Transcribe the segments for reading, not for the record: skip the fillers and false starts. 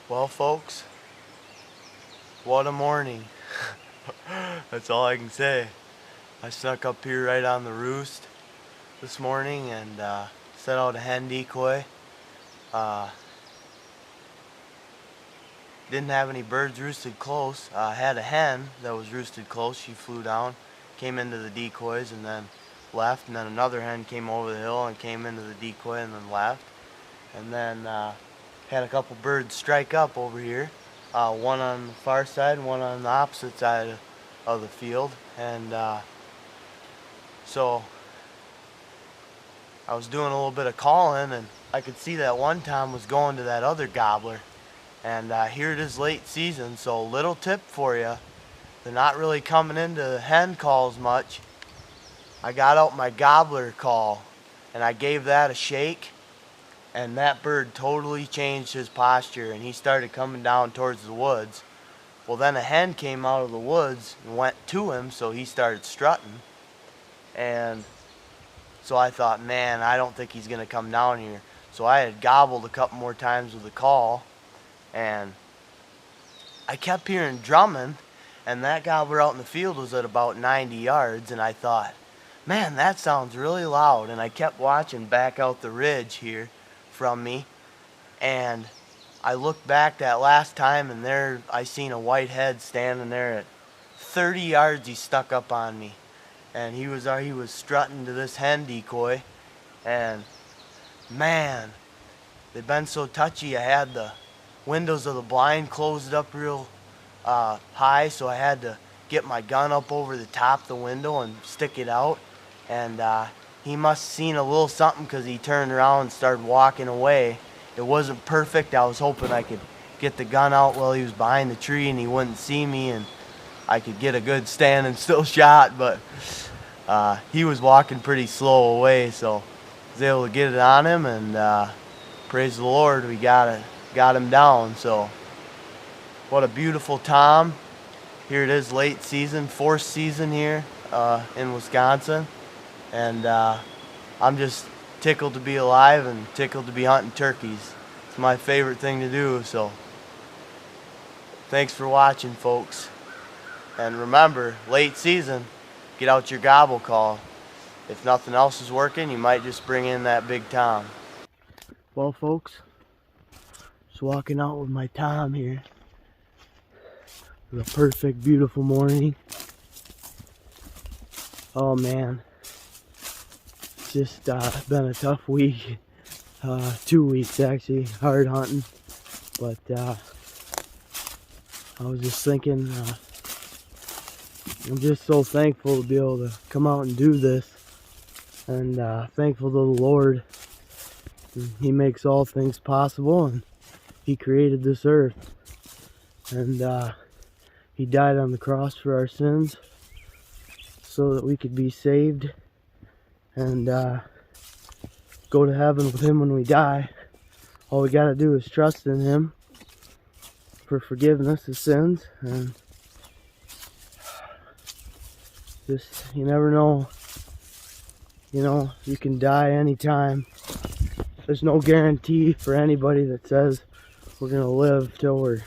Well, folks, what a morning. That's all I can say. I snuck up here right on the roost this morning and set out a hen decoy. Uh, didn't have any birds roosted close. Had a hen that was roosted close. She flew down, came into the decoys and then left. And then another hen came over the hill and came into the decoy and then left. And then had a couple birds strike up over here. One on the far side and one on the opposite side of the field. And so I was doing a little bit of calling and I could see that one tom was going to that other gobbler. And here it is late season, so little tip for you. They're not really coming into hen calls much. I got out my gobbler call and I gave that a shake, and that bird totally changed his posture and he started coming down towards the woods. Well, then a hen came out of the woods and went to him, so he started strutting. And so I thought, man, I don't think he's going to come down here. So I had gobbled a couple more times with the call, and I kept hearing drumming, and that gobbler out in the field was at about 90 yards, and I thought, man, that sounds really loud. And I kept watching back out the ridge here from me, and I looked back that last time, and there I seen a white head standing there at 30 yards. He stuck up on me, and he was strutting to this hen decoy, and man, they've been so touchy. I had the windows of the blind closed up real high, so I had to get my gun up over the top of the window and stick it out. And he must have seen a little something, because he turned around and started walking away. It wasn't perfect. I was hoping I could get the gun out while he was behind the tree and he wouldn't see me and I could get a good standing still shot, but he was walking pretty slow away, so I was able to get it on him, and praise the Lord, we got him down. So what a beautiful tom. Here it is late season, fourth season here in Wisconsin, and I'm just tickled to be alive and tickled to be hunting turkeys. It's my favorite thing to do, so thanks for watching, folks. And remember, late season, get out your gobble call. If nothing else is working, you might just bring in that big tom. Well, folks, just walking out with my tom here. It's a perfect, beautiful morning. Oh man, it's just been a tough week. 2 weeks actually, hard hunting. But I was just thinking, I'm just so thankful to be able to come out and do this, and thankful to the Lord. He makes all things possible, and He created this earth, and He died on the cross for our sins so that we could be saved and go to heaven with Him when we die. All we gotta do is trust in Him for forgiveness of sins, and just, you never know, you can die anytime. There's no guarantee for anybody that says we're gonna live till we're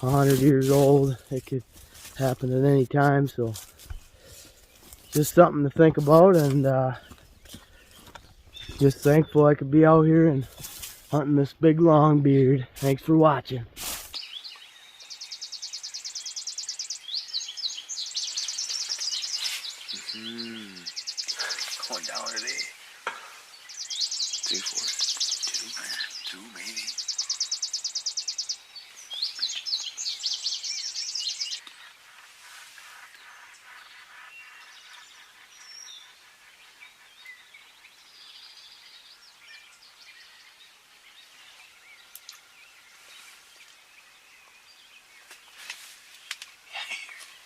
100 years old. It could happen at any time, so just something to think about, and just thankful I could be out here and hunting this big longbeard. Thanks for watching. Going down today. 3, 4, 2 maybe.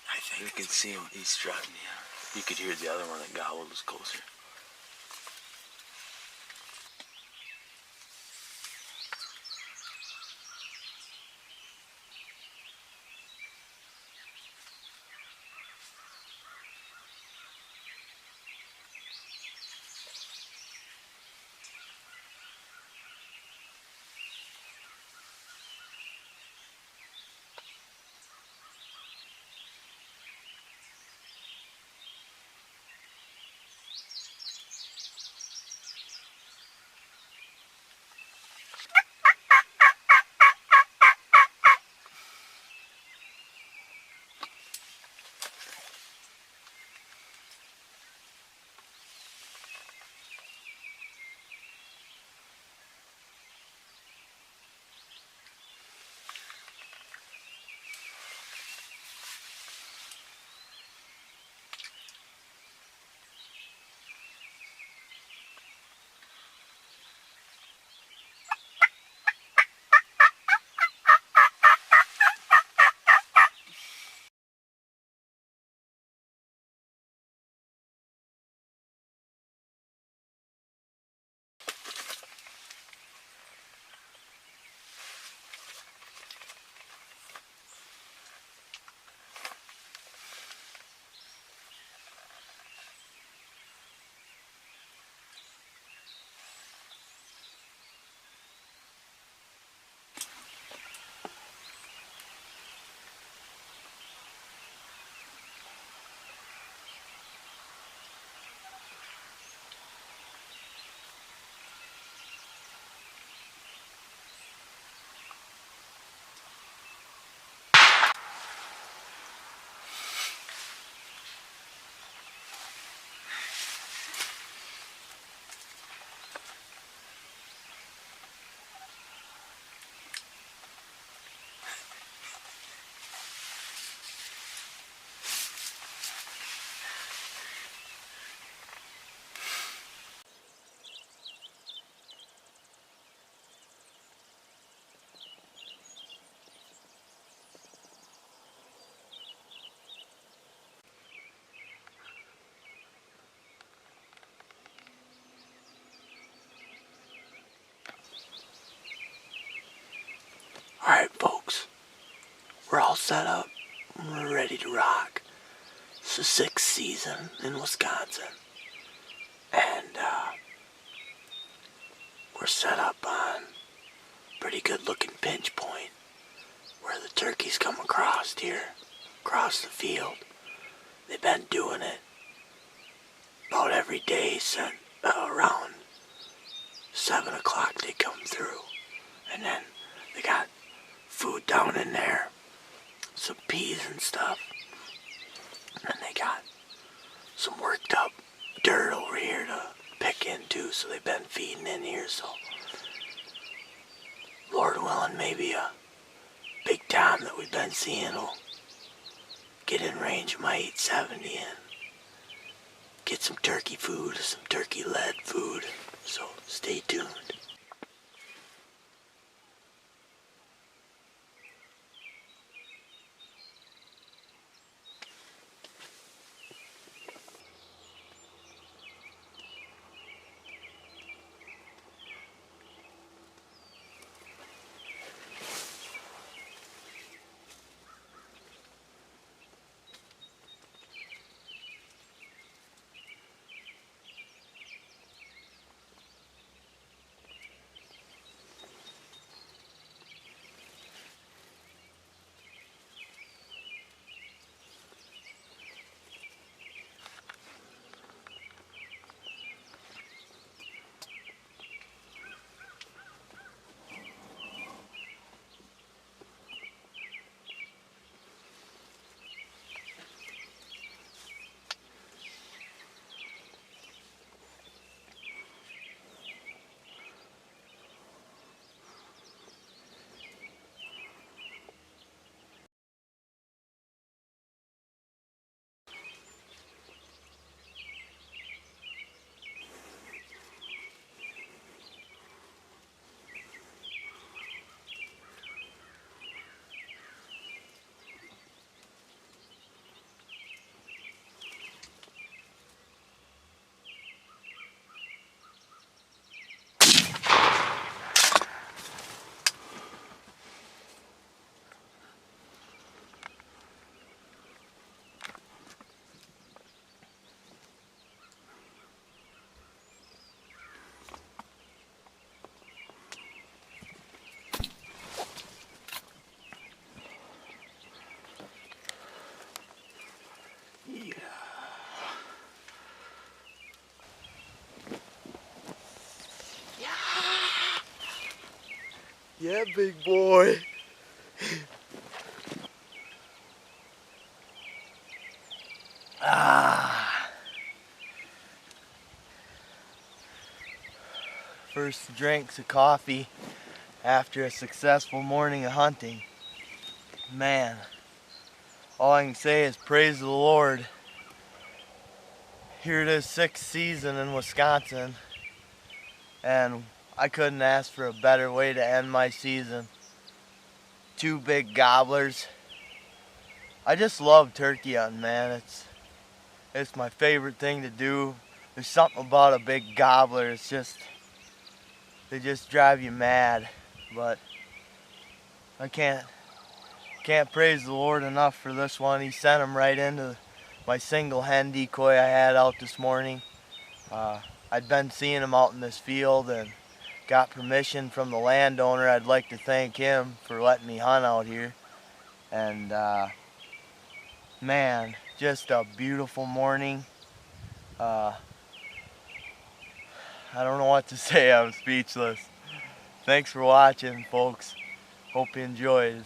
I think you can see him. He's strutting. Yeah, you could hear the other one that gobbled was closer. It's the 6th season in Wisconsin. And we're set up on a pretty good looking pinch point where the turkeys come across here, across the field. They've been doing it about every day since around 7 o'clock they come through. And then they got food down in there, some peas and stuff. And then they got some worked up dirt over here to pick into, so they've been feeding in here. So Lord willing, maybe a big Tom that we've been seeing will get in range of my 870 and get some turkey food, some turkey lead food. So stay tuned. Yeah, big boy. First drinks of coffee after a successful morning of hunting. Man, all I can say is praise the Lord. Here it is, 6th season in Wisconsin, and I couldn't ask for a better way to end my season. 2 big gobblers. I just love turkey hunting, man. It's my favorite thing to do. There's something about a big gobbler. They just drive you mad. But I can't praise the Lord enough for this one. He sent him right into my single hen decoy I had out this morning. I'd been seeing him out in this field and got permission from the landowner. I'd like to thank him for letting me hunt out here. And man, just a beautiful morning. I don't know what to say. I'm speechless. Thanks for watching, folks. Hope you enjoyed.